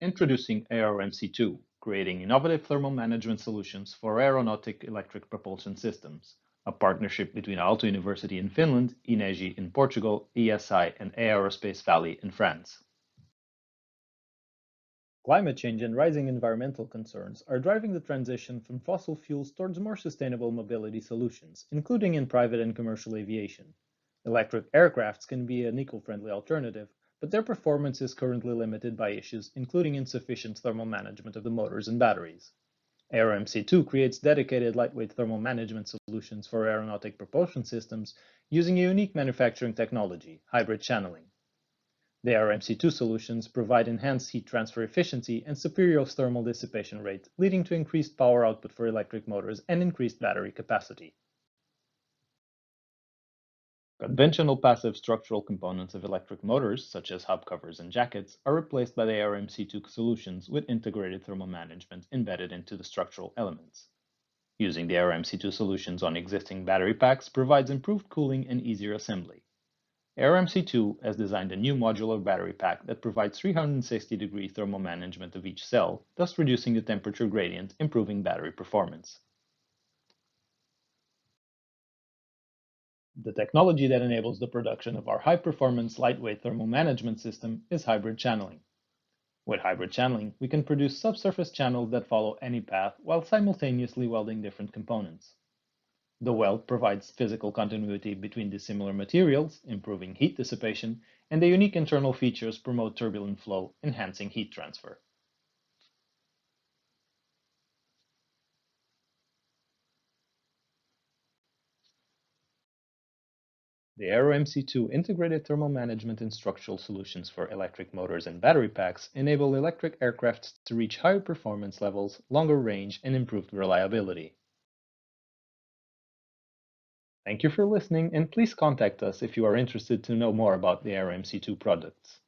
Introducing AeroMC2, creating innovative thermal management solutions for aeronautic electric propulsion systems, a partnership between Aalto University in Finland, INEGI in Portugal, ESI, and Aerospace Valley in France. Climate change and rising environmental concerns are driving the transition from fossil fuels towards more sustainable mobility solutions, including in private and commercial aviation. Electric aircrafts can be an eco-friendly alternative, but their performance is currently limited by issues including insufficient thermal management of the motors and batteries. AeroMC2 creates dedicated lightweight thermal management solutions for aeronautic propulsion systems using a unique manufacturing technology, hybrid channeling. The AeroMC2 solutions provide enhanced heat transfer efficiency and superior thermal dissipation rate, leading to increased power output for electric motors and increased battery capacity. Conventional passive structural components of electric motors, such as hub covers and jackets, are replaced by the AeroMC2 solutions with integrated thermal management embedded into the structural elements. Using the AeroMC2 solutions on existing battery packs provides improved cooling and easier assembly. AeroMC2 has designed a new modular battery pack that provides 360-degree thermal management of each cell, thus reducing the temperature gradient, improving battery performance. The technology that enables the production of our high-performance lightweight thermal management system is hybrid channeling. With hybrid channeling, we can produce subsurface channels that follow any path while simultaneously welding different components. The weld provides physical continuity between dissimilar materials, improving heat dissipation, and the unique internal features promote turbulent flow, enhancing heat transfer. The AeroMC2 integrated thermal management and structural solutions for electric motors and battery packs enable electric aircraft to reach higher performance levels, longer range, and improved reliability. Thank you for listening, and please contact us if you are interested to know more about the AeroMC2 products.